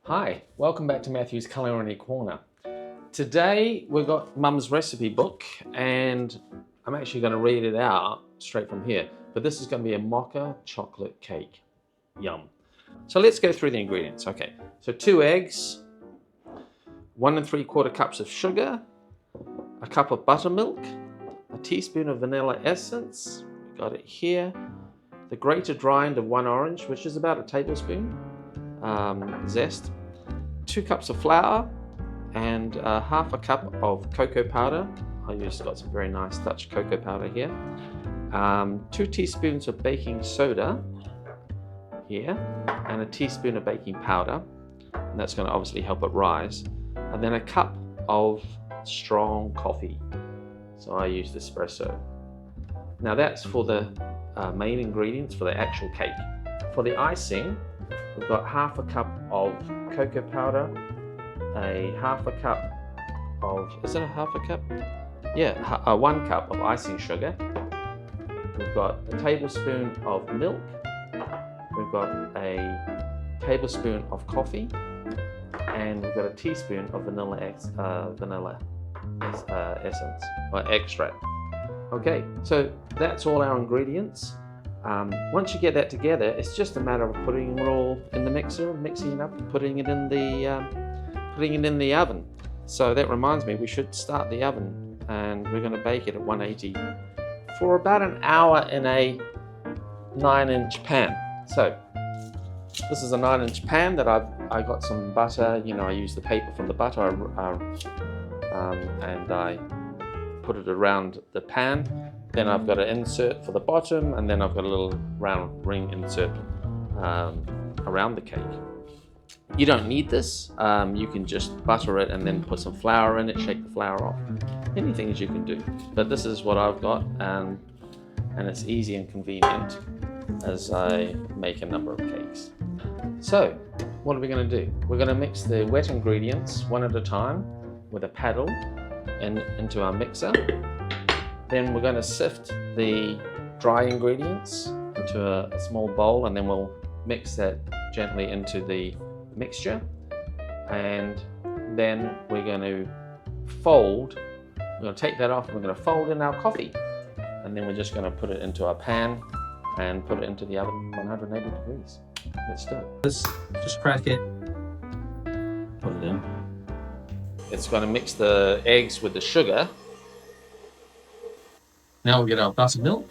Hi, welcome back to Matthew's Culinary Corner. Today we've got Mum's recipe book and I'm actually going to read it out straight from here. But this is going to be a mocha chocolate cake. Yum. So let's go through the ingredients. Okay, so 2 eggs, 1 3/4 cups of sugar, a cup of buttermilk, a teaspoon of vanilla essence, we got it here, the grated rind of 1 orange, which is about a tablespoon, zest, 2 cups of flour, and half a cup of cocoa powder. I just got some very nice Dutch cocoa powder here. 2 teaspoons of baking soda here, and a teaspoon of baking powder, and that's going to obviously help it rise. And then a cup of strong coffee. So I use espresso. Now that's for the main ingredients for the actual cake. For the icing, we've got half a cup of cocoa powder, half a cup of, is it a half a cup? Yeah, 1 cup of icing sugar. We've got a tablespoon of milk. We've got a tablespoon of coffee, and we've got a teaspoon of vanilla essence or extract. Okay, so that's all our ingredients. Once you get that together, it's just a matter of putting it all in the mixer, mixing it up, and putting it in the oven. So that reminds me, we should start the oven, and we're going to bake it at 180 for about an hour in a 9-inch pan. So this is a 9-inch pan that I got some butter. You know, I use the paper from the butter, and I put it around the pan. Then I've got an insert for the bottom, and then I've got a little round ring insert around the cake. You don't need this. You can just butter it and then put some flour in it, shake the flour off. Anything you can do. But this is what I've got, and it's easy and convenient as I make a number of cakes. So what are we going to do? We're going to mix the wet ingredients one at a time with a paddle into our mixer. Then we're going to sift the dry ingredients into a small bowl, and then we'll mix that gently into the mixture. And then we're going to take that off, and we're going to fold in our coffee. And then we're just going to put it into our pan and put it into the oven 180 degrees. Let's do it. Just crack it, put it in. It's going to mix the eggs with the sugar. Now we'll get our buttermilk.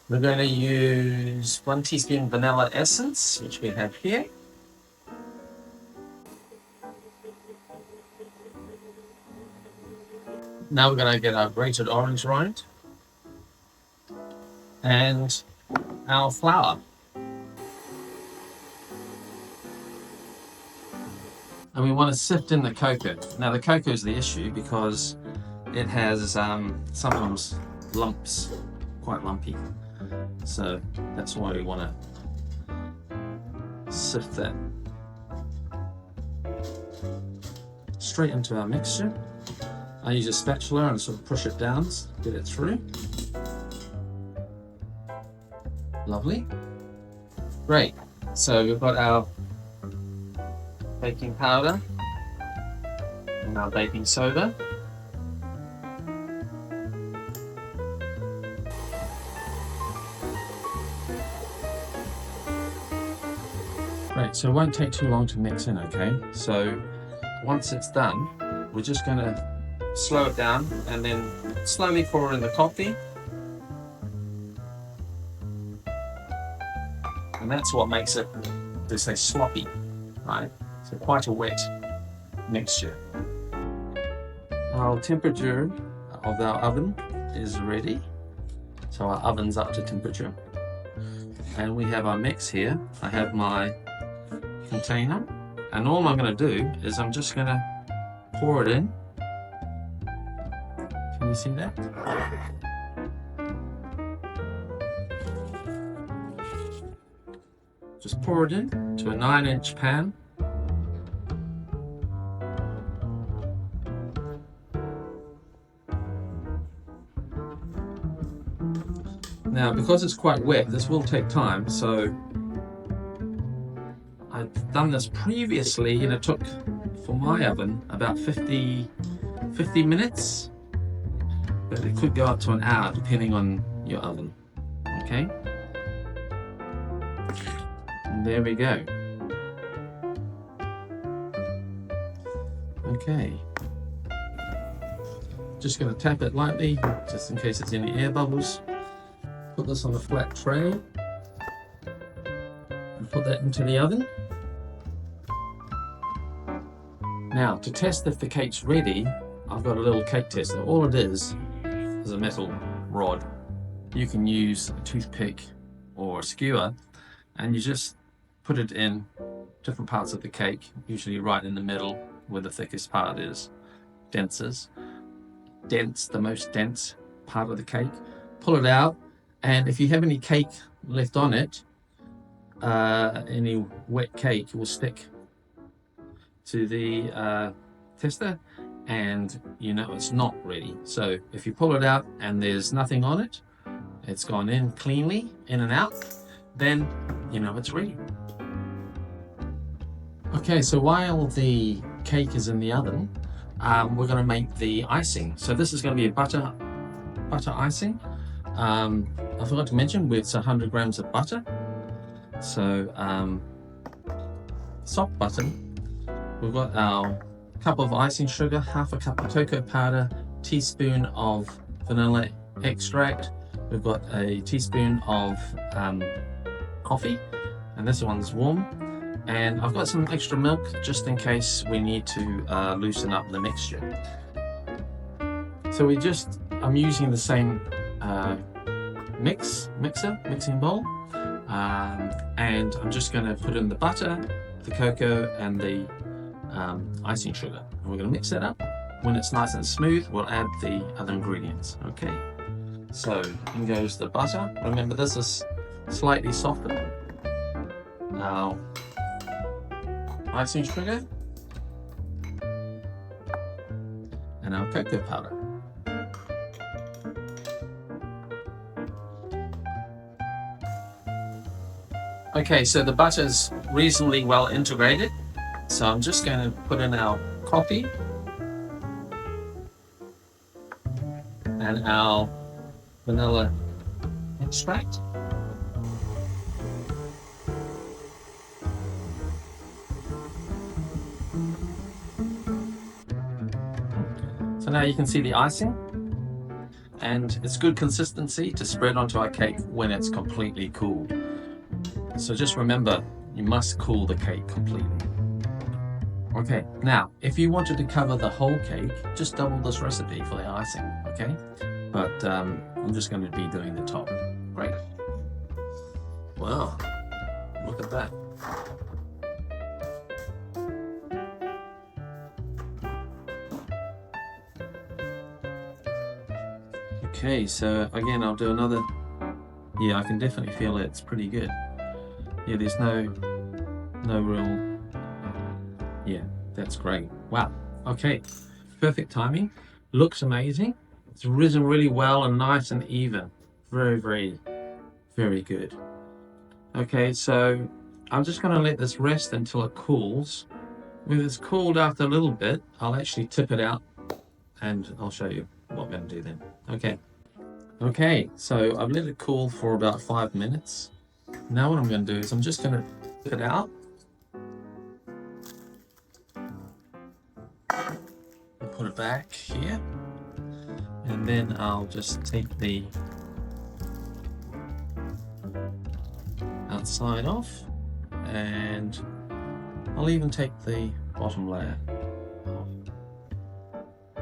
We're going to use 1 teaspoon vanilla essence, which we have here. Now we're going to get our grated orange rind and our flour. And we want to sift in the cocoa. Now the cocoa is the issue because it has sometimes lumps, quite lumpy. So that's why we want to sift that straight into our mixture. I use a spatula and sort of push it down, get it through. Lovely. Great. So we've got our baking powder and our baking soda. Great, so it won't take too long to mix in, okay? So once it's done, we're just going to slow it down and then slowly pour in the coffee. And that's what makes it, they say, sloppy, right? So quite a wet mixture. Our temperature of our oven is ready. So our oven's up to temperature. And we have our mix here. I have my container. And all I'm going to do is I'm just going to pour it in. Can you see that? Just pour it in to a 9-inch pan. Now, because it's quite wet, this will take time, so I've done this previously and it took, for my oven, about 50 minutes, but it could go up to an hour depending on your oven. Okay, and there we go. Okay, just going to tap it lightly just in case there's any air bubbles. Put this on a flat tray and put that into the oven. Now, to test if the cake's ready, I've got a little cake tester. All it is a metal rod. You can use a toothpick or a skewer, and you just put it in different parts of the cake, usually right in the middle where the thickest part is, the most dense part of the cake. Pull it out, and if you have any cake left on it, any wet cake will stick to the tester, and you know it's not ready. So if you pull it out and there's nothing on it, it's gone in cleanly, in and out, then you know it's ready. Okay, so while the cake is in the oven, we're going to make the icing. So this is going to be a butter icing. I forgot to mention it's 100 grams of butter. So soft butter. We've got our cup of icing sugar, half a cup of cocoa powder, teaspoon of vanilla extract. We've got a teaspoon of coffee, and this one's warm. And I've got some extra milk just in case we need to loosen up the mixture. So I'm using the same mixing bowl, and I'm just going to put in the butter, the cocoa, and the icing sugar. And we're going to mix that up. When it's nice and smooth, we'll add the other ingredients. Okay, so in goes the butter. Remember, this is slightly softer. Now, icing sugar and our cocoa powder. Okay, so the butter's reasonably well integrated, so I'm just going to put in our coffee and our vanilla extract. So now you can see the icing, and it's good consistency to spread onto our cake when it's completely cool. So just remember, you must cool the cake completely. Okay, now if you wanted to cover the whole cake, just double this recipe for the icing, okay? But I'm just going to be doing the top. Great. Wow, look at that. Okay, so again, I'll do another. Yeah, I can definitely feel it's pretty good. Yeah, there's no real. Yeah, that's great. Wow. Okay, perfect timing. Looks amazing. It's risen really well and nice and even. Very, very, very good. Okay, so I'm just going to let this rest until it cools. When it's cooled after a little bit, I'll actually tip it out and I'll show you what I'm going to do then. Okay, so I've let it cool for about 5 minutes. Now what I'm going to do is I'm just going to tip it out. And put it back here. And then I'll just take the outside off, and I'll even take the bottom layer off. A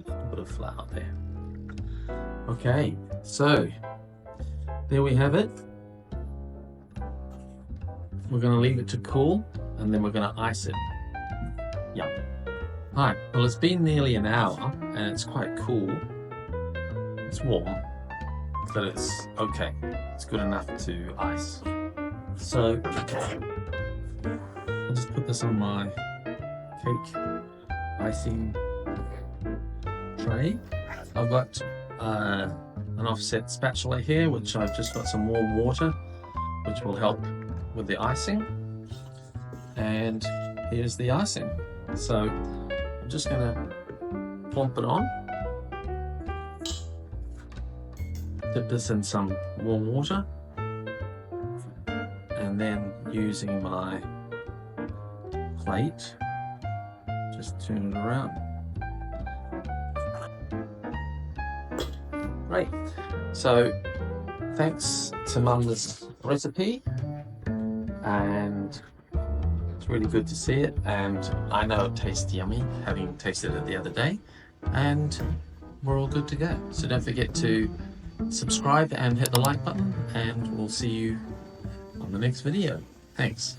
little bit of flour there. Okay, so there we have it. We're going to leave it to cool, and then we're going to ice it. Yeah. Hi, well, it's been nearly an hour and it's quite cool. It's warm, but it's okay. It's good enough to ice. So I'll just put this on my cake icing tray. I've got an offset spatula here, which I've just got some warm water, which will help with the icing, and here's the icing. So I'm just going to plump it on, dip this in some warm water, and then using my plate, just turn it around. Great. So thanks to Mum's recipe, and it's really good to see it, and I know it tastes yummy, having tasted it the other day, and we're all good to go. So don't forget to subscribe and hit the like button, and we'll see you on the next video. Thanks.